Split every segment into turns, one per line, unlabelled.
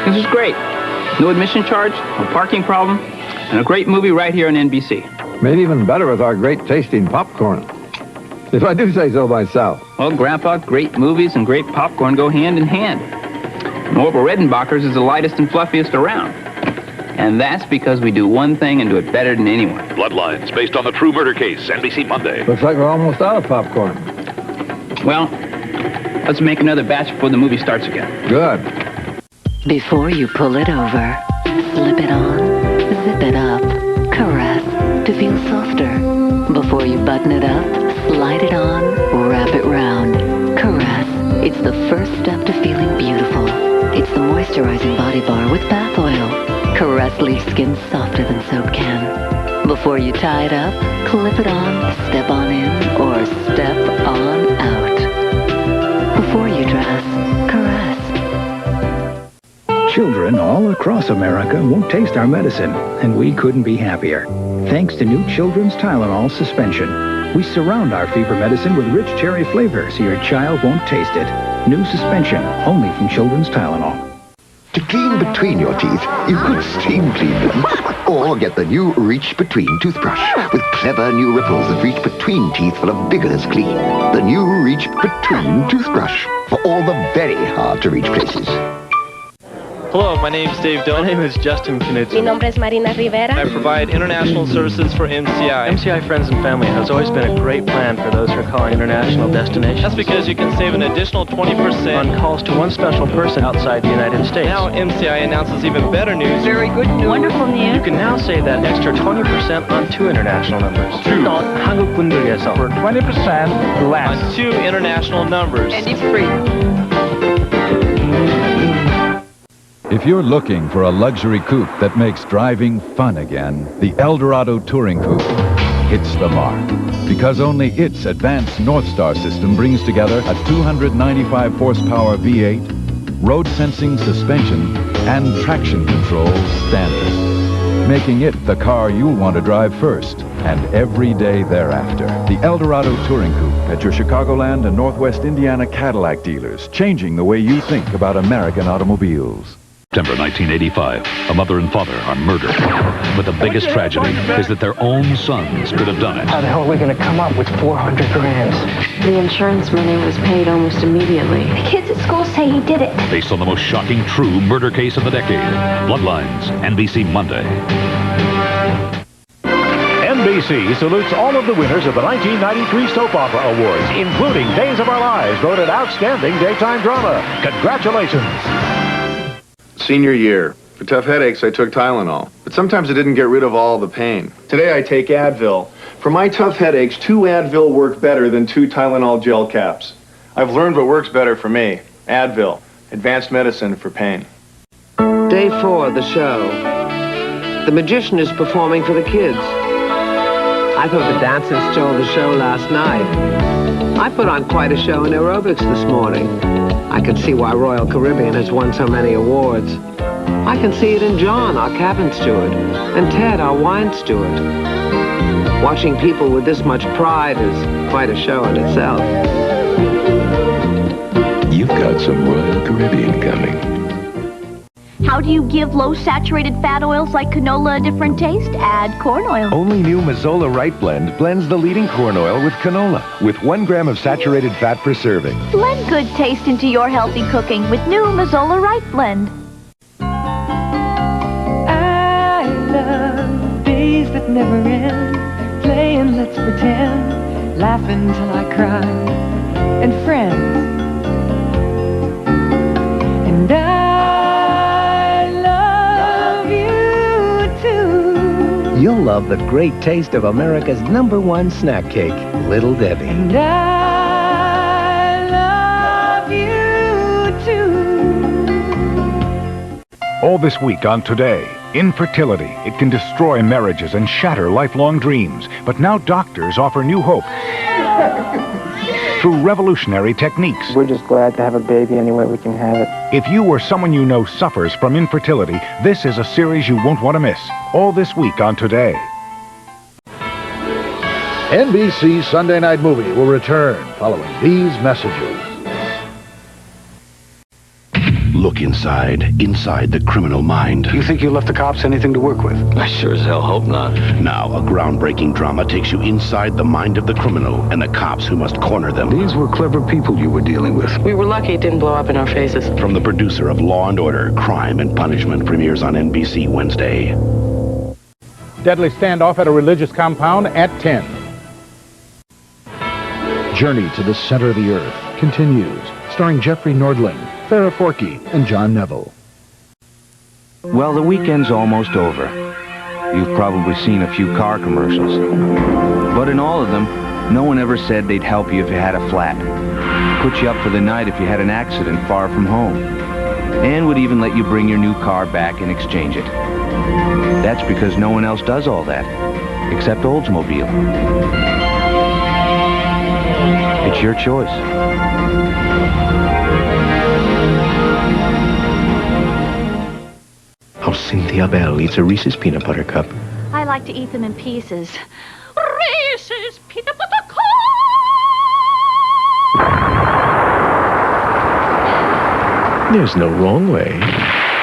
This is great. No admission charge, no parking problem, and a great movie right here on NBC.
Made even better with our great tasting popcorn. If I do say so myself.
Well, Grandpa, great movies and great popcorn go hand in hand. And Orville Redenbacher's is the lightest and fluffiest around. And that's because we do one thing and do it better than anyone.
Bloodlines, based on the true murder case, NBC Monday.
Looks like we're almost out of popcorn.
Well, let's make another batch before the movie starts again.
Good.
Before you pull it over, slip it on, zip it up, caress to feel softer. Before you button it up, slide it on, wrap it round, caress. It's the first step to feeling beautiful. It's the moisturizing body bar with bath oil. Caress leaves skin softer than soap can. Before you tie it up, clip it on, step on in, or step on out. Before you dress, caress.
Children all across America won't taste our medicine, and we couldn't be happier. Thanks to new Children's Tylenol suspension, we surround our fever medicine with rich cherry flavor so your child won't taste it. New suspension, only from Children's Tylenol.
To clean between your teeth, you could steam clean them. Or get the new Reach Between toothbrush with clever new ripples that reach between teeth for a vigorous clean. The new Reach Between toothbrush for all the very hard-to-reach places.
Hello, my name is Dave Doe. My name is Justin Knudsen.
Mi nombre es Marina Rivera.
I provide international services for MCI. MCI Friends and Family has always been a great plan for those who are calling international destinations. That's because you can save an additional 20% on calls to one special person outside the United States. Now MCI announces even better news.
Very good news. Wonderful news.
You can now save that extra 20% on 2 international numbers. 한국 분들에서 for 20% less on 2 international numbers.
And it's free.
If you're looking for a luxury coupe that makes driving fun again, the Eldorado Touring Coupe hits the mark. Because only its advanced North Star system brings together a 295 horsepower V8, road sensing suspension, and traction control standard, making it the car you'll want to drive first and every day thereafter. The Eldorado Touring Coupe at your Chicagoland and Northwest Indiana Cadillac dealers, changing the way you think about American automobiles.
September 1985, a mother and father are murdered. But the biggest tragedy is that their own sons could have done it.
How the hell are we going to come up with 400 grand?
The insurance money was paid almost immediately.
The kids at school say he did it.
Based on the most shocking true murder case of the decade. Bloodlines, NBC Monday.
NBC salutes all of the winners of the 1993 Soap Opera Awards, including Days of Our Lives, voted Outstanding Daytime Drama. Congratulations.
Senior year. For tough headaches, I took Tylenol. But sometimes it didn't get rid of all the pain. Today, I take Advil. For my tough headaches, 2 Advil work better than 2 Tylenol gel caps. I've learned what works better for me. Advil. Advanced medicine for pain.
Day 4 of the show. The magician is performing for the kids. I thought the dancers stole the show last night. I put on quite a show in aerobics this morning. I can see why Royal Caribbean has won so many awards. I can see it in John, our cabin steward, and Ted, our wine steward. Watching people with this much pride is quite a show in itself.
You've got some Royal Caribbean coming.
How do you give low-saturated fat oils like canola a different taste? Add corn oil.
Only new Mazola Right Blend blends the leading corn oil with canola, with 1 gram of saturated fat per serving.
Blend good taste into your healthy cooking with new Mazola Right Blend.
I love days that never end, playing let's pretend, laughing till I cry, and friends. And
You'll love the great taste of America's #1 snack cake, Little Debbie.
And I love you too.
All this week on Today, infertility. It can destroy marriages and shatter lifelong dreams. But now doctors offer new hope through revolutionary techniques.
We're just glad to have a baby any way we can have it.
If you or someone you know suffers from infertility, this is a series you won't want to miss. All this week on Today.
NBC Sunday Night Movie will return following these messages.
look inside the criminal mind.
You think you left the cops anything to work with?
I sure as hell hope not. Now, a groundbreaking drama takes you inside the mind of the criminal and the cops who must corner them.
These were clever people you were dealing with.
We were lucky it didn't blow up in our faces.
From the producer of Law & Order, Crime and Punishment premieres on NBC Wednesday.
Deadly standoff at a religious compound at 10.
Journey to the Center of the Earth continues, starring Jeffrey Nordling, Farrah Forkey, and John Neville.
Well, the weekend's almost over. You've probably seen a few car commercials. But in all of them, no one ever said they'd help you if you had a flat, put you up for the night if you had an accident far from home, and would even let you bring your new car back and exchange it. That's because no one else does all that, except Oldsmobile. It's your choice.
How Cynthia Bell eats a Reese's Peanut Butter Cup.
I like to eat them in pieces. Reese's Peanut Butter Cup!
There's no wrong way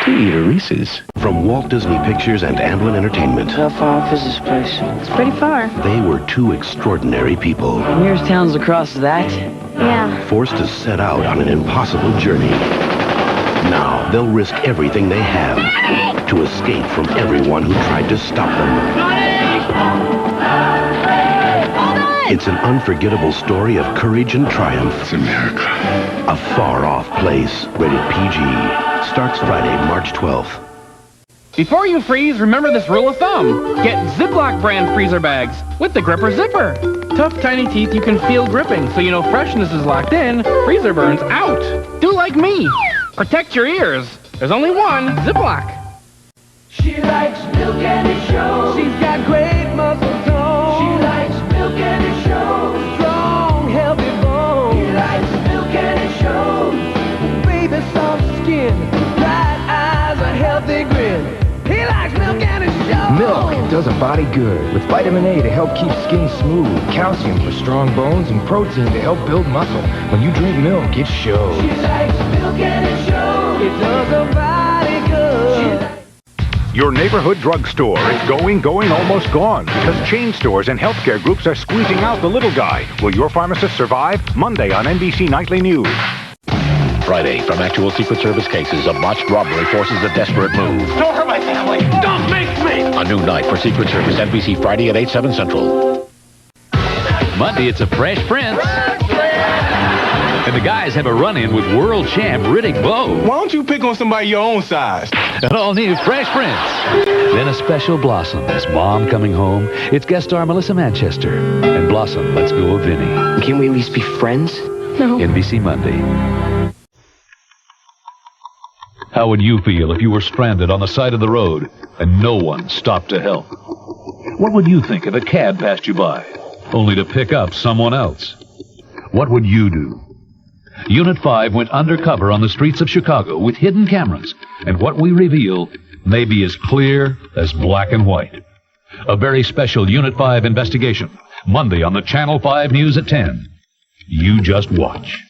to eat a Reese's.
From Walt Disney Pictures and Amblin Entertainment.
How far off is this place? It's pretty far.
They were two extraordinary people.
Nearest town's across that.
Yeah.
Forced to set out on an impossible journey. Now, they'll risk everything they have to escape from everyone who tried to stop them. It's an unforgettable story of courage and triumph.
It's America.
A far-off place. Rated PG. Starts Friday, March 12th.
Before you freeze, remember this rule of thumb. Get Ziploc brand freezer bags with the gripper zipper. Tough, tiny teeth you can feel gripping, so you know freshness is locked in, freezer burns out. Do like me. Protect your ears. There's only one Ziploc.
She likes milk and it shows. She's got great muscle tone. She likes milk and it shows. Strong, healthy bones. He likes milk and it shows. Baby, soft skin, bright eyes, a healthy grin. He likes milk and it shows.
Milk does a body good with vitamin A to help keep skin smooth, calcium for strong bones, and protein to help build muscle. When you drink milk, it shows.
She likes milk and it shows. It does a body good.
Your neighborhood drugstore is going, almost gone because chain stores and healthcare groups are squeezing out the little guy. Will your pharmacist survive? Monday on NBC Nightly News.
Friday, from actual Secret Service cases, a botched robbery forces a desperate move.
Don't hurt my family. Don't make me.
A new night for Secret Service, NBC Friday at 8, 7 Central.
Monday, it's a Fresh Prince. And the guys have a run-in with world champ Riddick Bowe.
Why don't you pick on somebody your own size?
An all-new Fresh Prince. Then a special Blossom. Is Mom coming home? It's guest star Melissa Manchester. And Blossom lets go of Vinny.
Can we at least be friends?
No.
NBC Monday. How would you feel if you were stranded on the side of the road and no one stopped to help? What would you think if a cab passed you by, only to pick up someone else? What would you do? Unit 5 went undercover on the streets of Chicago with hidden cameras, and what we reveal may be as clear as black and white. A very special Unit 5 investigation, Monday on the Channel 5 News at 10. You just watch.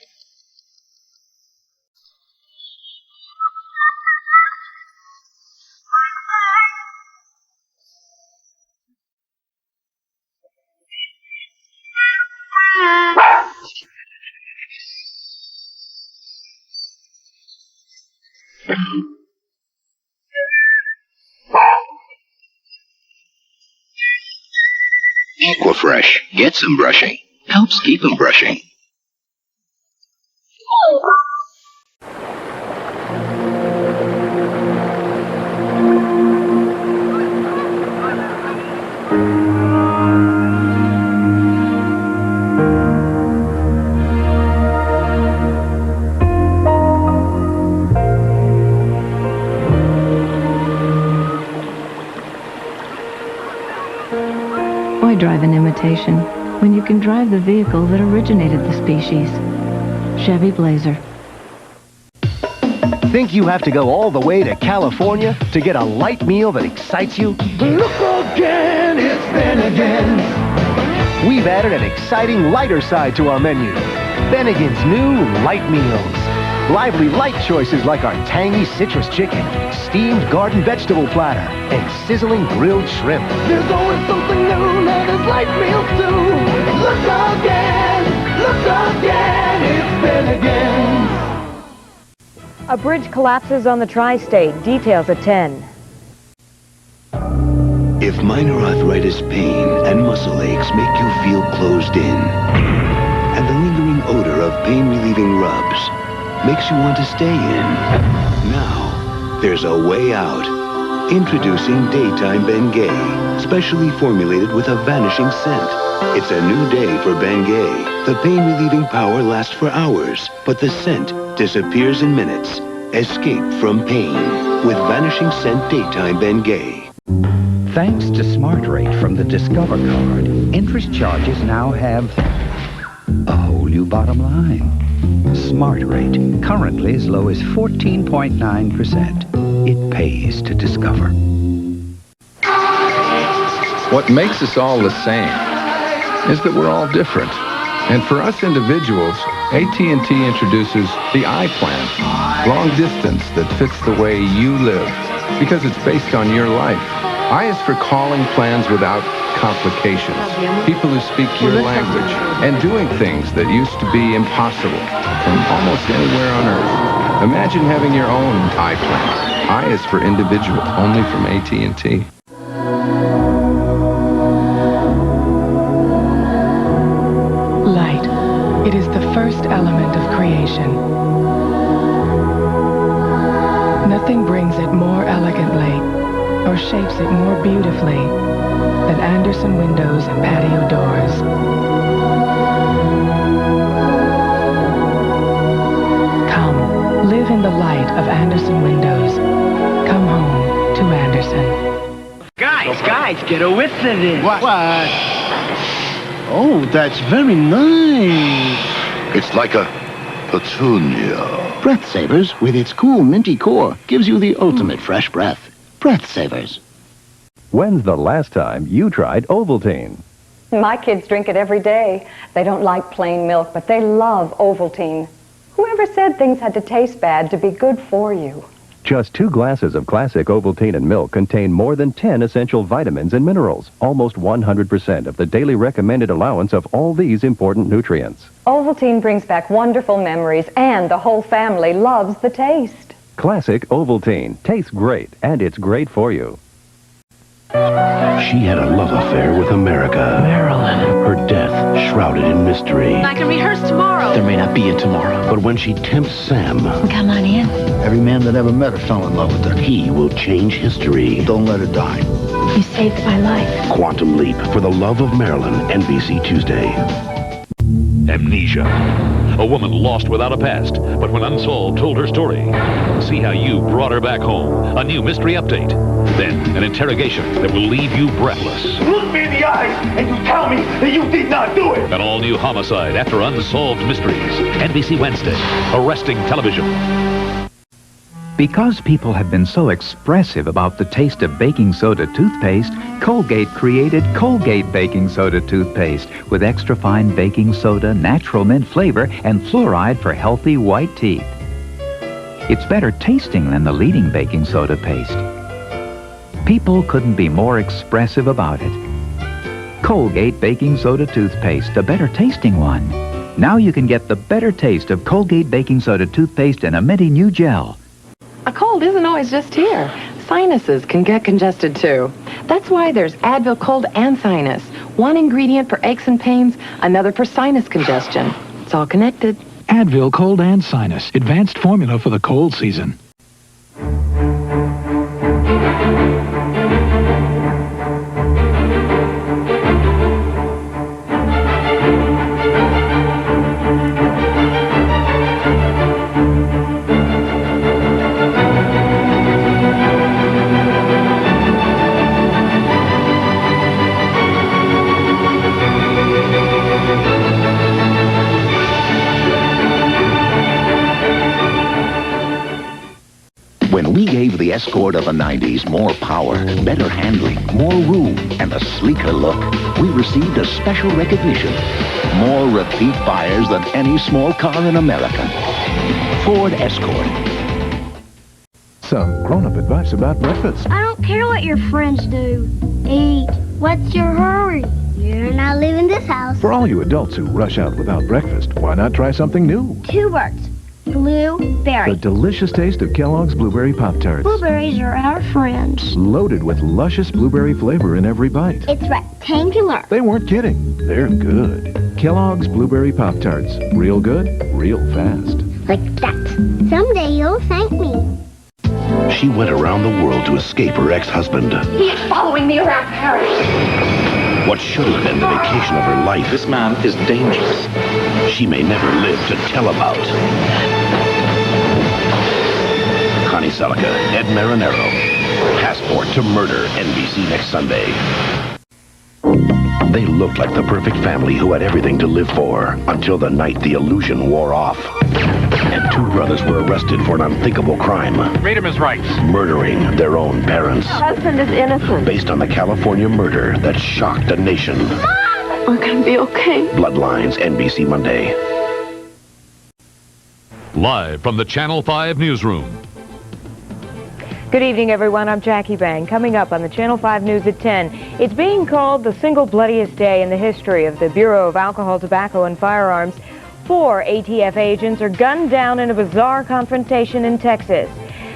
Aquafresh. Get some brushing. Helps keep them brushing.
Why drive an imitation when you can drive the vehicle that originated the species? Chevy Blazer.
Think you have to go all the way to California to get a light meal that excites you?
Look again, it's Bennigan's.
We've added an exciting lighter side to our menu. Bennigan's new light meals. lively light choices like our tangy citrus chicken, steamed garden vegetable platter, and sizzling grilled shrimp.
There's always something new that is light meals too. Look again, it's been again.
A bridge collapses on the tri-state. Details at 10.
If minor arthritis pain and muscle aches make you feel closed in, and the lingering odor of pain-relieving rubs makes you want to stay in, now there's a way out. Introducing Daytime Bengay, specially formulated with a vanishing scent. It's a new day for Bengay. The pain-relieving power lasts for hours, but the scent disappears in minutes. Escape from pain with vanishing scent Daytime Bengay.
Thanks to Smart Rate from the Discover card, interest charges now have a whole new bottom line. Smart Rate, currently as low as 14.9%. It pays to Discover.
What makes us all the same is that we're all different. And for us individuals, AT&T introduces the iPlan, long distance that fits the way you live, because it's based on your life. I is for calling plans without complications, people who speak your language, and doing things that used to be impossible from almost anywhere on Earth. Imagine having your own iPlan. I is for individual, only from AT&T.
Light. It is the first element of creation. Nothing brings it more elegantly or shapes it more beautifully than Andersen windows and patio doors. Come, live in the light of Andersen windows. Come home to Andersen.
Guys, get a whiff of this.
What? Oh, that's very nice.
It's like a petunia.
Breath Savers, with its cool minty core, gives you the ultimate fresh breath. Breath Savers.
When's the last time you tried Ovaltine?
My kids drink it every day. They don't like plain milk, but they love Ovaltine. Whoever said things had to taste bad to be good for you?
Just 2 glasses of classic Ovaltine and milk contain more than 10 essential vitamins and minerals, almost 100% of the daily recommended allowance of all these important nutrients.
Ovaltine brings back wonderful memories, and the whole family loves the taste.
Classic Ovaltine tastes great, and it's great for you.
She had a love affair with America.
Marilyn.
Her death shrouded in mystery.
I can rehearse tomorrow.
There may not be a tomorrow.
But when she tempts Sam...
Come on in.
Every man that ever met her fell in love with her.
He will change history.
Don't let her die.
You saved my life.
Quantum Leap for the Love of Marilyn, NBC Tuesday.
Amnesia. A woman lost without a past, but when unsolved told her story. See how you brought her back home. A new mystery update. Then an interrogation that will leave you breathless.
Look me in the eyes and you tell me that you did not do it.
An all-new homicide after unsolved mysteries. NBC Wednesday. Arresting television.
Because people have been so expressive about the taste of baking soda toothpaste, Colgate created Colgate Baking Soda Toothpaste with extra fine baking soda, natural mint flavor, and fluoride for healthy white teeth. It's better tasting than the leading baking soda paste. People couldn't be more expressive about it. Colgate Baking Soda Toothpaste, the better tasting one. Now you can get the better taste of Colgate Baking Soda Toothpaste in a minty new gel.
A cold isn't always just here. Sinuses can get congested too. That's why there's Advil Cold and Sinus. One ingredient for aches and pains, another for sinus congestion. It's all connected.
Advil Cold and Sinus, advanced formula for the cold season.
When we gave the Escort of the 90s more power, better handling, more room, and a sleeker look, we received a special recognition. More repeat buyers than any small car in America. Ford Escort.
Some grown-up advice about breakfast.
I don't care what your friends do. Eat. What's your hurry? You're not leaving this house.
For all you adults who rush out without breakfast, why not try something new?
2 words. Blueberry.
The delicious taste of Kellogg's Blueberry Pop-Tarts.
Blueberries are our friends.
Loaded with luscious blueberry flavor in every bite.
It's rectangular.
They weren't kidding. They're good. Kellogg's Blueberry Pop-Tarts. Real good, real fast.
Like that. Someday you'll thank me.
She went around the world to escape her ex-husband.
He's following me around Paris.
What should have been the vacation of her life.
This man is dangerous.
She may never live to tell about. Connie Selica, Ed Marinero. Passport to Murder, NBC next Sunday. They looked like the perfect family who had everything to live for until the night the illusion wore off. And 2 brothers were arrested for an unthinkable crime.
Read him his rights.
Murdering their own parents.
Husband is innocent.
Based on the California murder that shocked a nation.
We're gonna be okay.
Bloodlines, NBC Monday.
Live from the Channel 5 newsroom.
Good evening, everyone. I'm Jackie Bang. Coming up on the Channel 5 News at 10, it's being called the single bloodiest day in the history of the Bureau of Alcohol, Tobacco, and Firearms. 4 ATF agents are gunned down in a bizarre confrontation in Texas.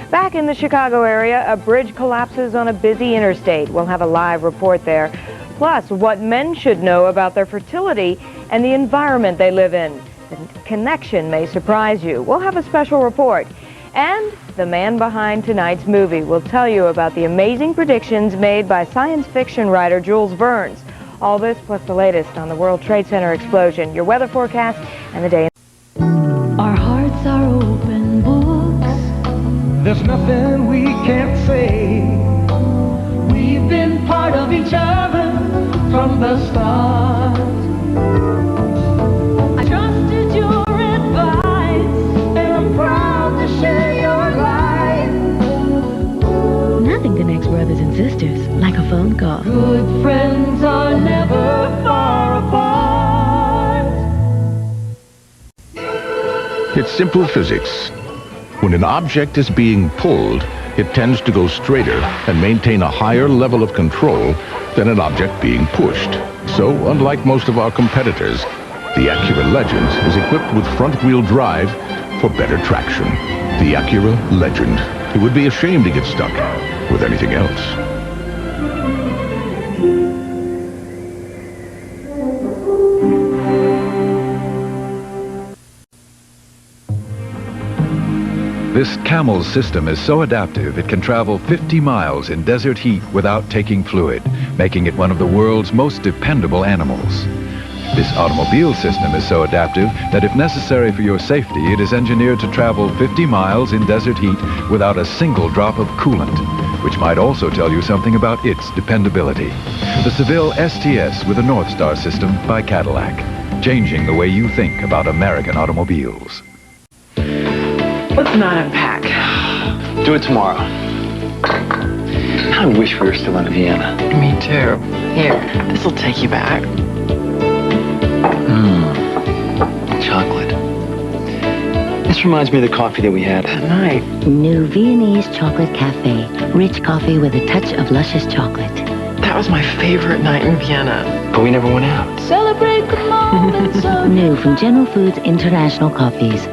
Back in the Chicago area, a bridge collapses on a busy interstate. We'll have a live report there. Plus, what men should know about their fertility and the environment they live in. The connection may surprise you. We'll have a special report. And the man behind tonight's movie will tell you about the amazing predictions made by science fiction writer Jules Verne's. All this plus the latest on the World Trade Center explosion, your weather forecast, and the day.
Our hearts are open books.
There's nothing we can't say. We've been part of each other from the start. I trusted your advice, and I'm proud to share your life.
Nothing connects brothers and sisters like a phone call.
Good friends are never far apart.
It's simple physics. When an object is being pulled, it tends to go straighter and maintain a higher level of control than an object being pushed. So, unlike most of our competitors, the Acura Legend is equipped with front-wheel drive for better traction. The Acura Legend. It would be a shame to get stuck with anything else.
This Camel's system is so adaptive it can travel 50 miles in desert heat without taking fluid, making it one of the world's most dependable animals. This automobile system is so adaptive that if necessary for your safety, it is engineered to travel 50 miles in desert heat without a single drop of coolant, which might also tell you something about its dependability. The Seville STS with a North Star system by Cadillac, changing the way you think about American automobiles.
Let's not unpack.
Do it tomorrow. I wish we were still in Vienna.
Me too. Here, this'll take you back.
Chocolate. This reminds me of the coffee that we had
That night.
New Viennese Chocolate Cafe. Rich coffee with a touch of luscious chocolate.
That was my favorite night in Vienna.
But we never went out.
Celebrate the moments of... New from General Foods International Coffees.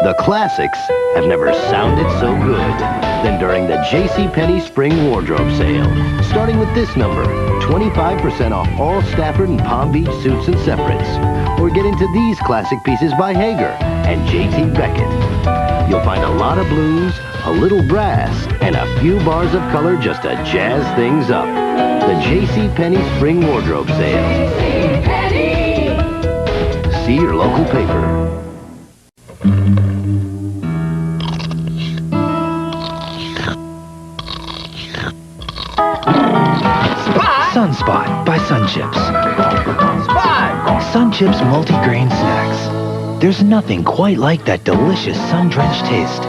The classics have never sounded so good than during the JCPenney Spring Wardrobe Sale. Starting with this number, 25% off all Stafford and Palm Beach suits and separates. Or get into these classic pieces by Hager and JT Beckett. You'll find a lot of blues, a little brass, and a few bars of color just to jazz things up. The JCPenney Spring Wardrobe Sale. See your local paper.
Sunspot by Sun Chips. Sun Chips multi-grain snacks. There's nothing quite like that delicious sun-drenched taste.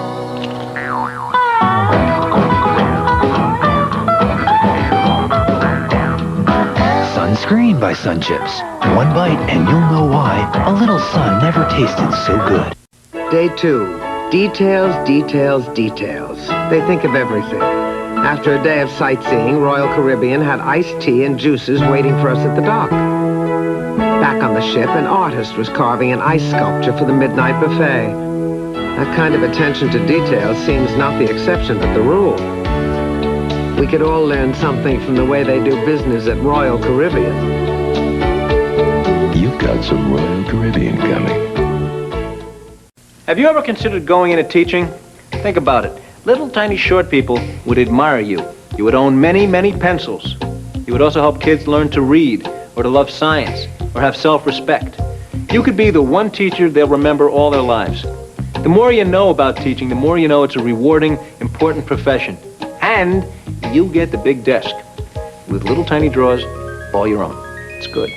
Sunscreen by Sun Chips. One bite and you'll know why a little sun never tasted so good.
Day 2. Details, details, details. They think of everything. After a day of sightseeing, Royal Caribbean had iced tea and juices waiting for us at the dock. Back on the ship, an artist was carving an ice sculpture for the midnight buffet. That kind of attention to detail seems not the exception but the rule. We could all learn something from the way they do business at Royal Caribbean.
You've got some Royal Caribbean coming.
Have you ever considered going into teaching? Think about it. Little tiny short people would admire you. You would own many, many pencils. You would also help kids learn to read, or to love science, or have self-respect. You could be the one teacher they'll remember all their lives. The more you know about teaching, the more you know it's a rewarding, important profession. And you get the big desk with little tiny drawers all your own. It's good.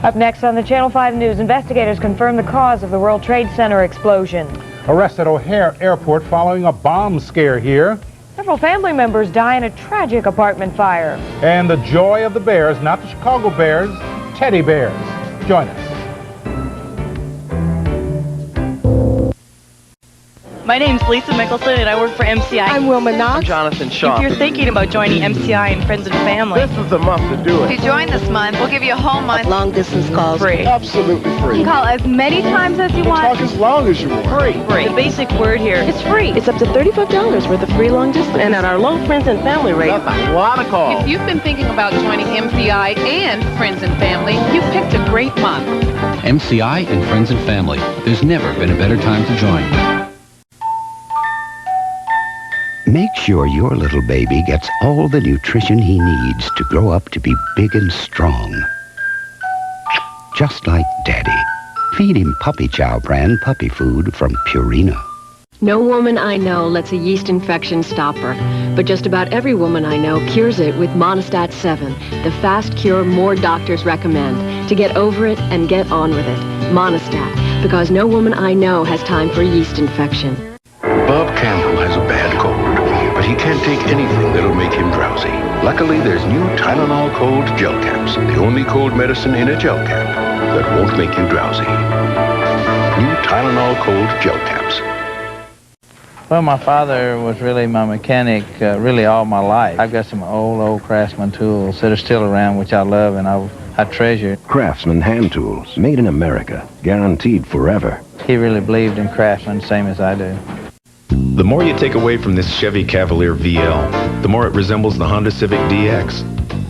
Up next on the Channel 5 News, investigators confirm the cause of the World Trade Center explosion.
Arrest at O'Hare Airport following a bomb scare here.
Several family members die in a tragic apartment fire.
And the joy of the Bears, not the Chicago Bears, Teddy Bears. Join us.
My name's Lisa Mickelson, and I work for MCI.
I'm Wilma Knox.
I'm Jonathan Shaw.
If you're thinking about joining MCI and Friends and Family,
This is the month to do it.
if you join this month, we'll give you a whole month.
Long-distance calls.
Free.
Absolutely free.
You can call as many times as you want.
Talk as long as you want.
Free. The basic word here is free.
It's up to $35 worth of free long distance. And at our low Friends and Family rate.
That's a lot of calls.
If you've been thinking about joining MCI and Friends and Family, you picked a great month.
MCI and Friends and Family. There's never been a better time to join.
Make sure your little baby gets all the nutrition he needs to grow up to be big and strong. Just like Daddy. Feed him Puppy Chow brand puppy food from Purina.
No woman I know lets a yeast infection stop her, but just about every woman I know cures it with Monistat 7, the fast cure more doctors recommend to get over it and get on with it. Monistat, because no woman I know has time for a yeast infection.
Bob Campbell has a bad cold, but he can't take anything that'll make him drowsy. Luckily, there's new Tylenol Cold Gel Caps, the only cold medicine in a gel cap that won't make you drowsy. New Tylenol Cold Gel Caps.
Well, my father was really my mechanic really all my life. I've got some old Craftsman tools that are still around, which I love and I treasure.
Craftsman hand tools, made in America, guaranteed forever.
He really believed in Craftsman, same as I do.
The more you take away from this Chevy Cavalier VL, the more it resembles the Honda Civic DX.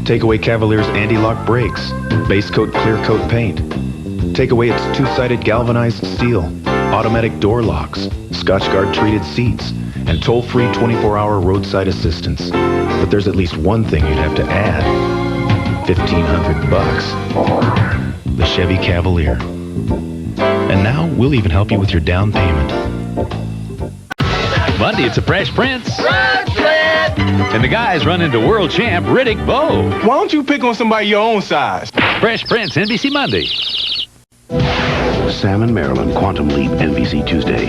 Take away Cavalier's anti-lock brakes, base coat clear coat paint. Take away its two-sided galvanized steel, automatic door locks, Scotchgard treated seats, and toll-free 24-hour roadside assistance. But there's at least one thing you'd have to add. $1,500. The Chevy Cavalier. And now we'll even help you with your down payment.
Monday, it's a Fresh Prince. And the guys run into world champ Riddick Bowe.
Why don't you pick on somebody your own size?
Fresh Prince, NBC Monday.
Sam and Marilyn, Quantum Leap, NBC Tuesday.